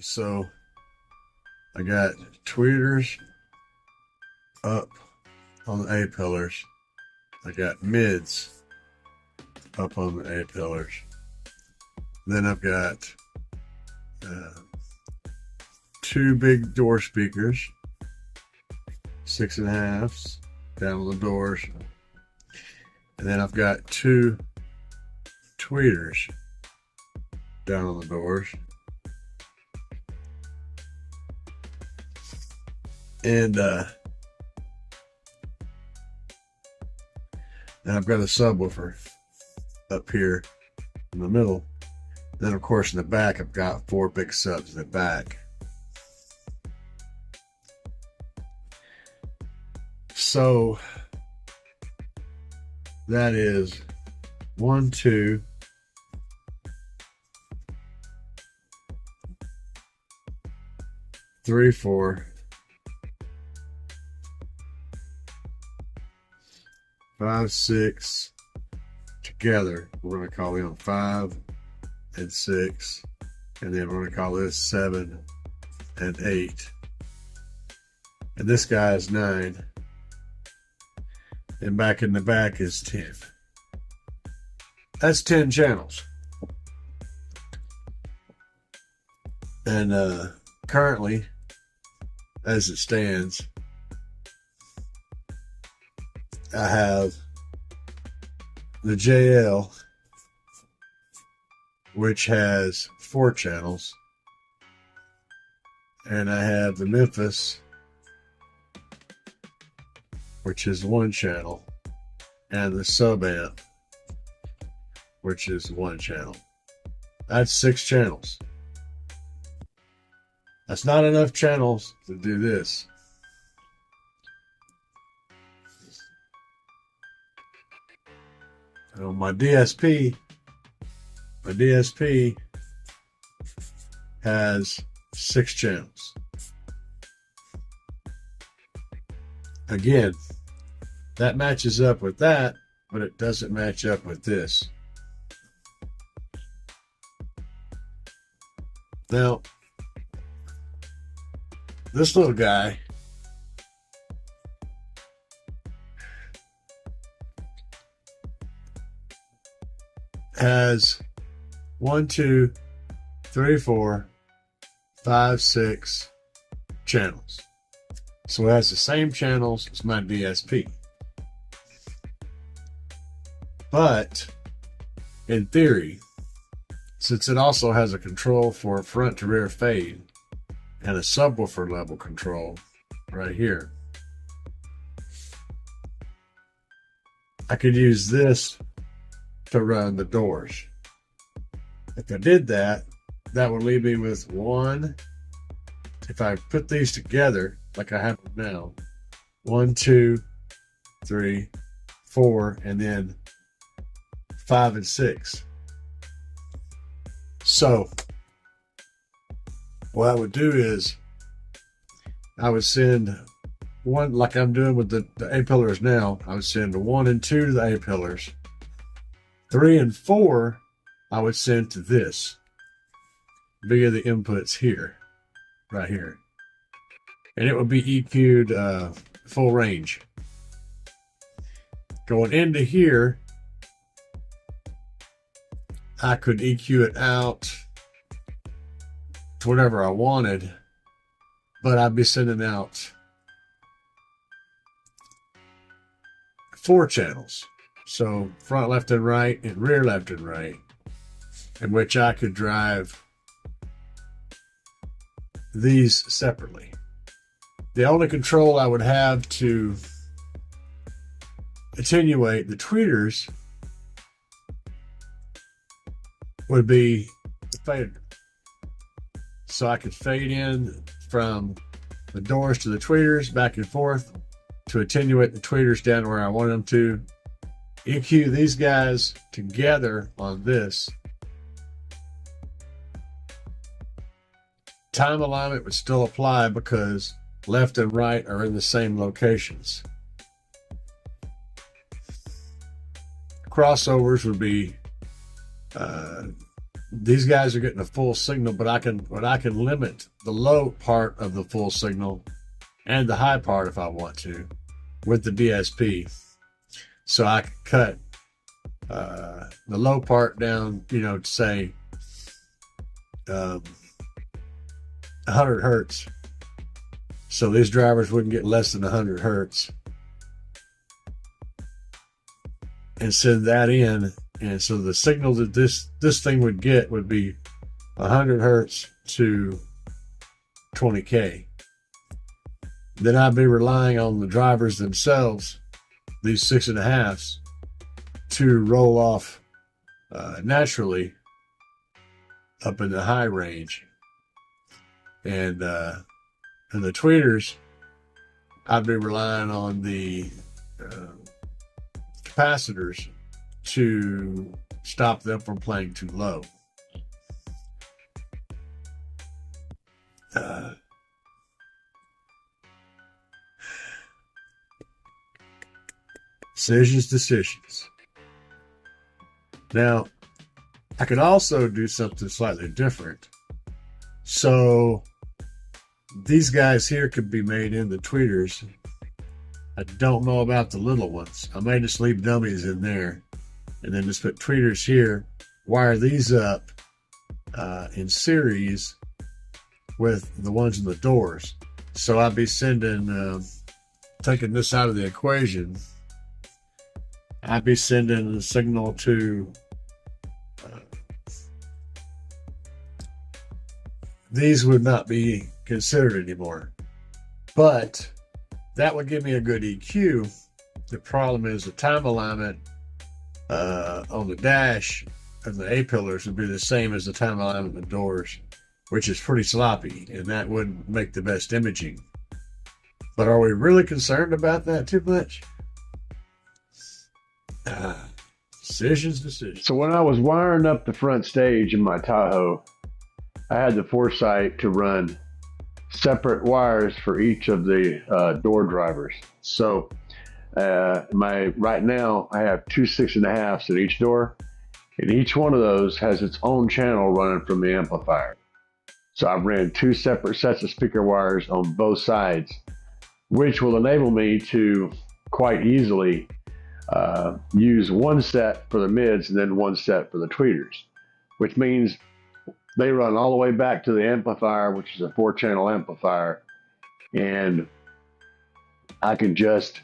So I got tweeters up on the A pillars. I got mids up on the A pillars. Then I've got two big door speakers, 6.5s down on the doors. And then I've got two tweeters down on the doors. And I've got a subwoofer up here in the middle. Then, of course, in the back, I've got four big subs in the back. So that is 1, 2, 3, 4, 5, 6 together. We're going to call them 5 and 6, and then we're going to call this 7 and 8, and this guy is 9, and back in the back is 10. That's 10 channels. And currently, as it stands, I have the JL, which has 4 channels, and I have the Memphis, which is 1 channel, and the sub amp, which is 1 channel. That's 6 channels. That's not enough channels to do this. So my DSP has 6 channels. Again, that matches up with that, but it doesn't match up with this. Now, this little guy has 1, 2, 3, 4, 5, 6 channels. So it has the same channels as my DSP. But in theory, since it also has a control for front to rear fade and a subwoofer level control right here, I could use this to run the doors. If I did that, that would leave me with 1. If I put these together like I have them now, 1, 2, 3, 4, and then 5 and 6. So what I would do is I would send 1, like I'm doing with the A pillars now. I would send 1 and 2 to the A pillars. 3 and 4 I would send to this via the inputs here, right here, and it would be EQ'd full range. Going into here, I could EQ it out to whatever I wanted, but I'd be sending out 4 channels. So front left and right and rear left and right, in which I could drive these separately. The only control I would have to attenuate the tweeters would be the fader. So I could fade in from the doors to the tweeters back and forth to attenuate the tweeters down where I wanted them to. EQ these guys together on this. Time alignment would still apply because left and right are in the same locations. Crossovers would be these guys are getting a full signal, but I can limit the low part of the full signal and the high part if I want to with the DSP. So I can cut the low part down, you know, to say 100 hertz. So these drivers wouldn't get less than 100 hertz. And send that in. And so the signal that this thing would get would be 100 hertz to 20K. Then I'd be relying on the drivers themselves, these 6.5s, to roll off naturally up in the high range. And the tweeters, I'd be relying on the capacitors to stop them from playing too low. Decisions. Now, I could also do something slightly different. So these guys here could be made into tweeters. I don't know about the little ones. I may just leave dummies in there and then just put tweeters here, wire these up in series with the ones in the doors. So I'd be sending, taking this out of the equation, I'd be sending the signal to these would not be considered anymore. But that would give me a good EQ. The problem is the time alignment on the dash of the A-pillars would be the same as the time alignment in the doors, which is pretty sloppy, and that wouldn't make the best imaging. But are we really concerned about that too much? Decisions. So when I was wiring up the front stage in my Tahoe, I had the foresight to run separate wires for each of the door drivers. So right now I have 2 6.5s at each door, and each one of those has its own channel running from the amplifier. So I've ran 2 separate sets of speaker wires on both sides, which will enable me to quite easily use one set for the mids and then one set for the tweeters, which means they run all the way back to the amplifier, which is a 4-channel amplifier, and I can just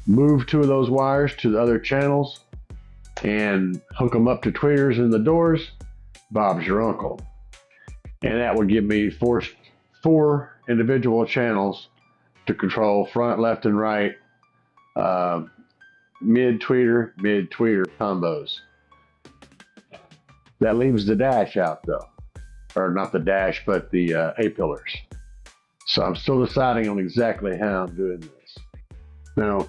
move 2 of those wires to the other channels and hook them up to tweeters in the doors. Bob's your uncle. And that would give me four individual channels to control front, left, and right, mid-tweeter combos. That leaves the dash out though. Or not the dash, but the A-pillars. So I'm still deciding on exactly how I'm doing this. Now,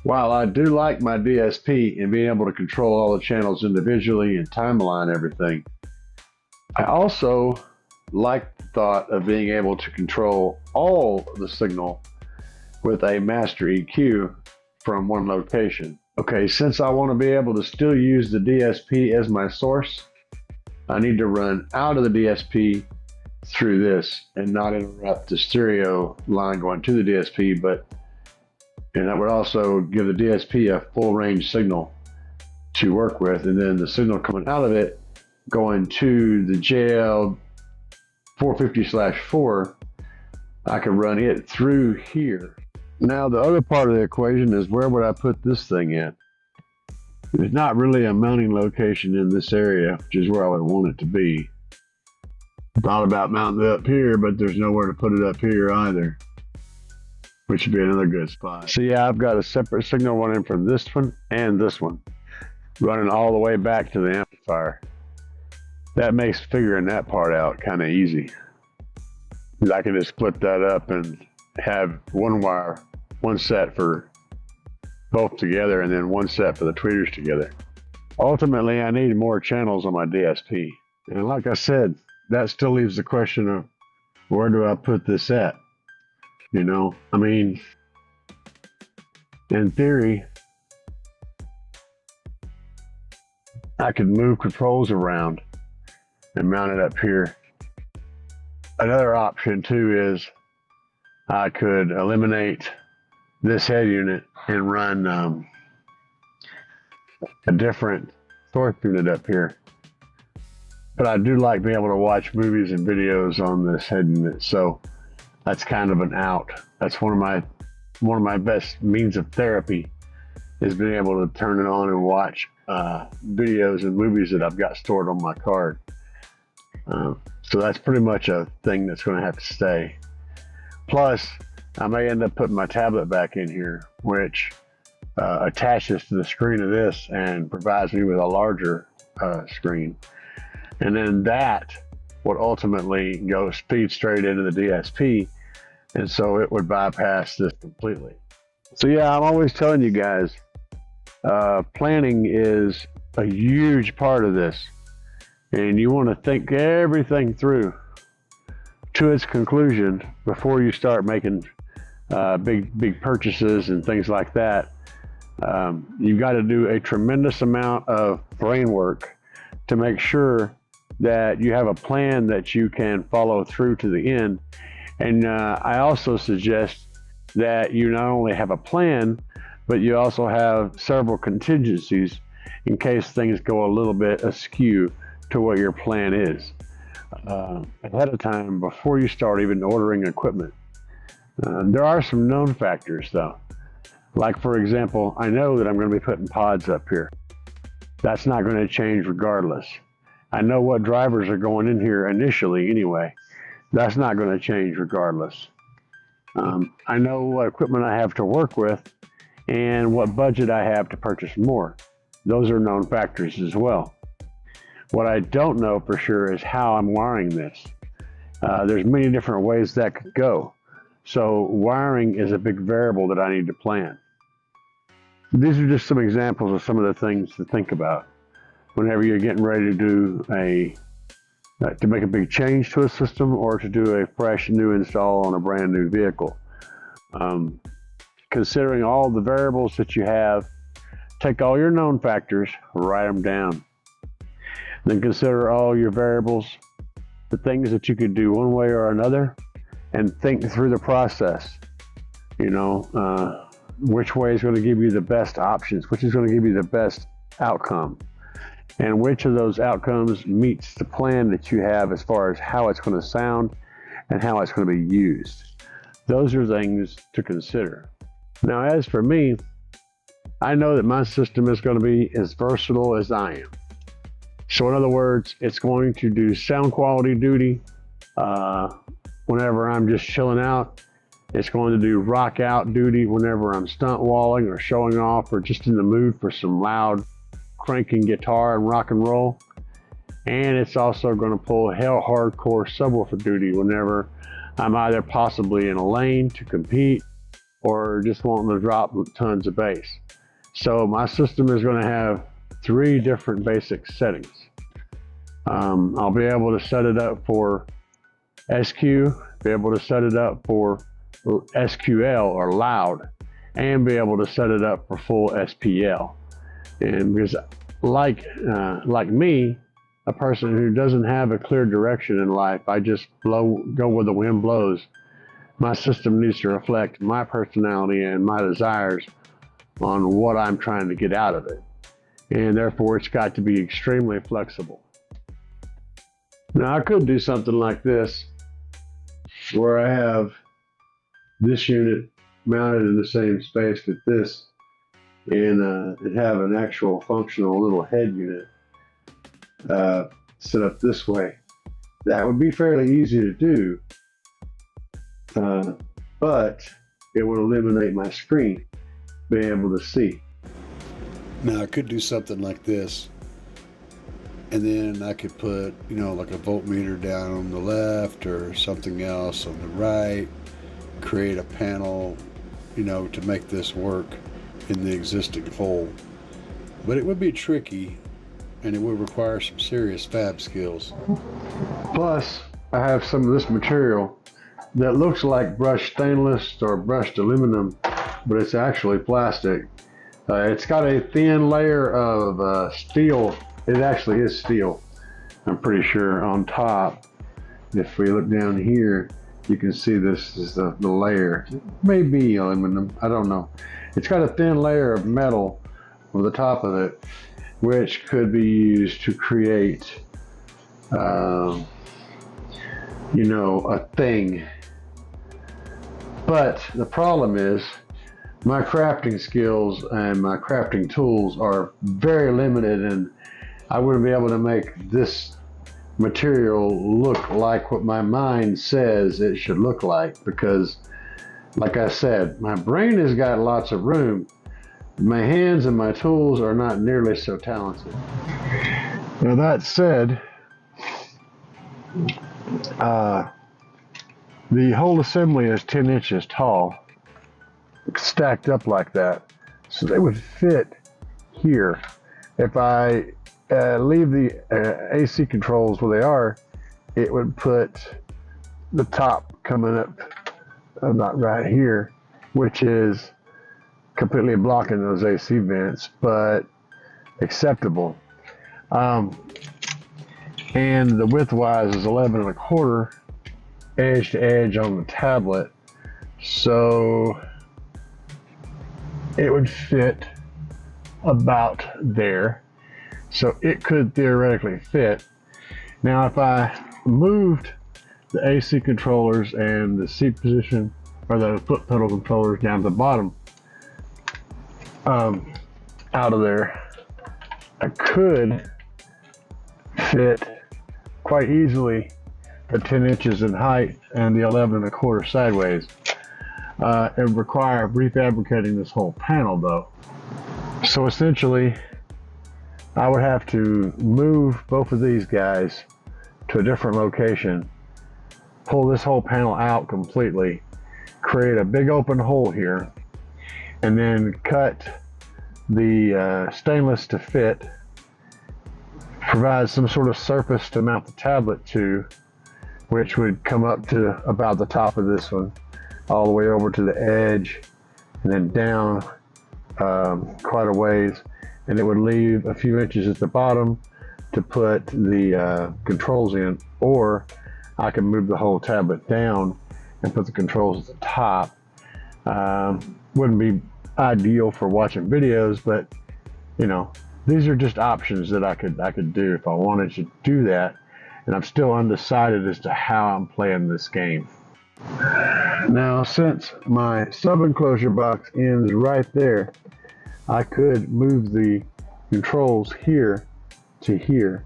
while I do like my DSP and being able to control all the channels individually and timeline everything, I also like the thought of being able to control all the signal with a master EQ from one location. Okay, since I want to be able to still use the DSP as my source, I need to run out of the DSP through this and not interrupt the stereo line going to the DSP, and that would also give the DSP a full range signal to work with, and then the signal coming out of it going to the JL 450/4, I can run it through here. Now the other part of the equation is, where would I put this thing in? There's not really a mounting location in this area, which is where I would want it to be. Thought about mounting it up here, but there's nowhere to put it up here either, which would be another good spot. So yeah, I've got a separate signal running from this one and this one, running all the way back to the amplifier. That makes figuring that part out kind of easy. I can just split that up and have one wire, one set for both together, and then one set for the tweeters together. Ultimately, I need more channels on my DSP. And like I said, that still leaves the question of, where do I put this at? You know, I mean, in theory, I could move controls around and mount it up here. Another option too is I could eliminate this head unit and run a different source unit up here. But I do like being able to watch movies and videos on this head unit, so that's kind of an out. That's one of my best means of therapy, is being able to turn it on and watch videos and movies that I've got stored on my card. So that's pretty much a thing that's going to have to stay. Plus, I may end up putting my tablet back in here, which attaches to the screen of this and provides me with a larger screen. And then that would ultimately go feed straight into the DSP, and so it would bypass this completely. So yeah, I'm always telling you guys, planning is a huge part of this, and you want to think everything through to its conclusion before you start making big purchases and things like that. You've got to do a tremendous amount of brain work to make sure that you have a plan that you can follow through to the end. And I also suggest that you not only have a plan, but you also have several contingencies in case things go a little bit askew to what your plan is ahead of time before you start even ordering equipment. There are some known factors though. Like for example, I know that I'm going to be putting pods up here. That's not going to change regardless. I know what drivers are going in here initially anyway. That's not going to change regardless. I know what equipment I have to work with and what budget I have to purchase more. Those are known factors as well. What I don't know for sure is how I'm wiring this. There's many different ways that could go. So wiring is a big variable that I need to plan. These are just some examples of some of the things to think about whenever you're getting ready to do to make a big change to a system or to do a fresh new install on a brand new vehicle. Considering all the variables that you have, take all your known factors, write them down. Then consider all your variables, the things that you could do one way or another, and think through the process. You know, which way is going to give you the best options, which is going to give you the best outcome, and which of those outcomes meets the plan that you have as far as how it's going to sound and how it's going to be used. Those are things to consider. Now, as for me, I know that my system is going to be as versatile as I am. So in other words, it's going to do sound quality duty whenever I'm just chilling out. It's going to do rock out duty whenever I'm stunt walling or showing off or just in the mood for some loud cranking guitar and rock and roll. And it's also going to pull hell hardcore subwoofer duty whenever I'm either possibly in a lane to compete or just wanting to drop tons of bass. So my system is going to have 3 different basic settings. I'll be able to set it up for SQ, be able to set it up for SQL or loud, and be able to set it up for full SPL. And because like me, a person who doesn't have a clear direction in life, I just go where the wind blows. My system needs to reflect my personality and my desires on what I'm trying to get out of it. And therefore, it's got to be extremely flexible. Now, I could do something like this, where I have this unit mounted in the same space with this, and have an actual functional little head unit set up this way. That would be fairly easy to do, but it would eliminate my screen being able to see. Now I could do something like this, and then I could put, you know, like a voltmeter down on the left or something else on the right, create a panel, you know, to make this work in the existing hole. But it would be tricky, and it would require some serious fab skills. Plus, I have some of this material that looks like brushed stainless or brushed aluminum, but it's actually plastic. It's got a thin layer of steel. It actually is steel I'm pretty sure on top, if we look down here, you can see this is the layer. Maybe aluminum, I don't know. It's got a thin layer of metal over the top of it, which could be used to create, you know, a thing. But the problem is my crafting skills and my crafting tools are very limited, and I wouldn't be able to make this material look like what my mind says it should look like, because like I said, my brain has got lots of room. My hands and my tools are not nearly so talented. Now that said, the whole assembly is 10 inches tall, stacked up like that, so they would fit here. If I leave the AC controls where they are, it would put the top coming up about right here, which is completely blocking those AC vents, but acceptable. And the width-wise is 11 1/4 edge to edge on the tablet, so it would fit about there. So it could theoretically fit. Now if I moved the AC controllers and the seat position, or the foot pedal controllers down to the bottom, out of there, I could fit quite easily the 10 inches in height and the 11 1/4 sideways. It would require refabricating this whole panel though. So essentially, I would have to move both of these guys to a different location, pull this whole panel out completely, create a big open hole here, and then cut the stainless to fit, provide some sort of surface to mount the tablet to, which would come up to about the top of this one, all the way over to the edge, and then down quite a ways, and it would leave a few inches at the bottom to put the controls in, or I can move the whole tablet down and put the controls at the top. Wouldn't be ideal for watching videos, but you know, these are just options that I could do if I wanted to do that, and I'm still undecided as to how I'm playing this game. Now, since my sub-enclosure box ends right there, I could move the controls here to here.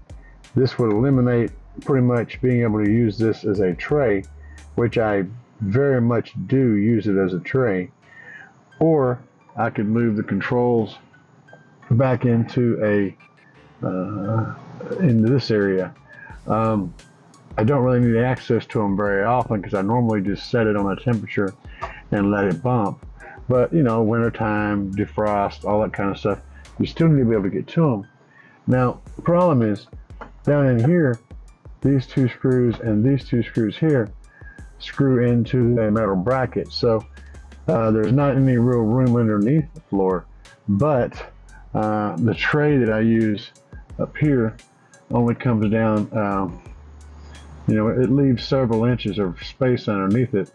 This would eliminate pretty much being able to use this as a tray, which I very much do use it as a tray. Or I could move the controls back into into this area. I don't really need access to them very often because I normally just set it on a temperature and let it bump. But you know, wintertime, defrost, all that kind of stuff, you still need to be able to get to them. Now, the problem is down in here, these two screws and these two screws here screw into a metal bracket. So there's not any real room underneath the floor, but the tray that I use up here only comes down, you know, it leaves several inches of space underneath it.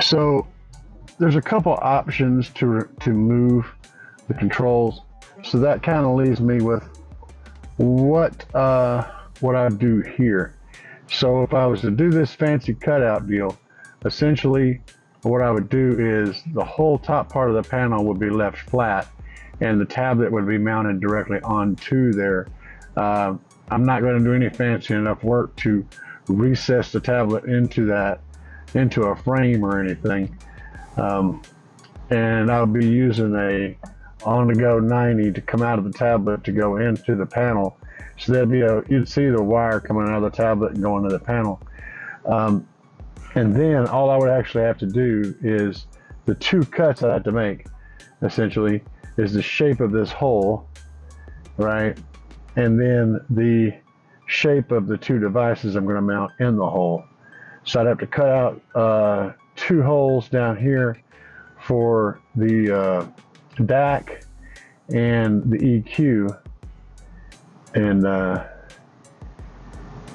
So there's a couple options to move the controls. So that kind of leaves me with what I do here. So if I was to do this fancy cutout deal, essentially what I would do is the whole top part of the panel would be left flat and the tablet would be mounted directly onto there. I'm not going to do any fancy enough work to recess the tablet into a frame or anything. And I'll be using a on-the-go 90 to come out of the tablet to go into the panel. So you'd see the wire coming out of the tablet and going to the panel. And then all I would actually have to do is the two cuts I have to make, essentially, is the shape of this hole, right? And then the shape of the two devices I'm going to mount in the hole. So I'd have to cut out two holes down here for the DAC and the EQ, and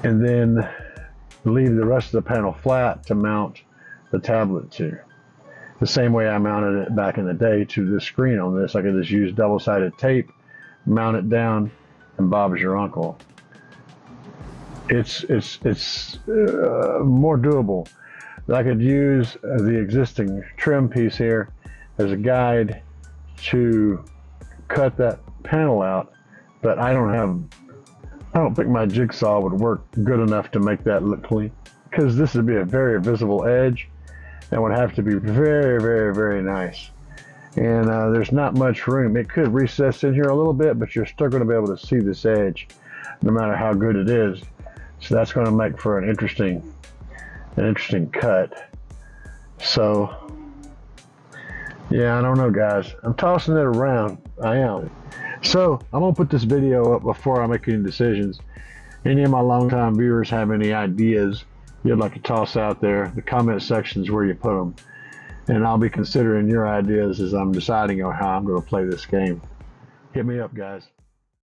and then leave the rest of the panel flat to mount the tablet to. The same way I mounted it back in the day to the screen on this. I could just use double-sided tape, mount it down, and Bob's your uncle. It's more doable. I could use the existing trim piece here as a guide to cut that panel out, but I don't think my jigsaw would work good enough to make that look clean, because this would be a very visible edge and would have to be very, very, very nice. And there's not much room. It could recess in here a little bit, but you're still going to be able to see this edge no matter how good it is. So that's going to make for an interesting cut. So yeah, I don't know, guys. I'm tossing it around. I am. So I'm gonna put this video up before I make any decisions. Any of my longtime viewers have any ideas you'd like to toss out there? The comment section is where you put them, and I'll be considering your ideas as I'm deciding on how I'm going to play this game. Hit me up, guys.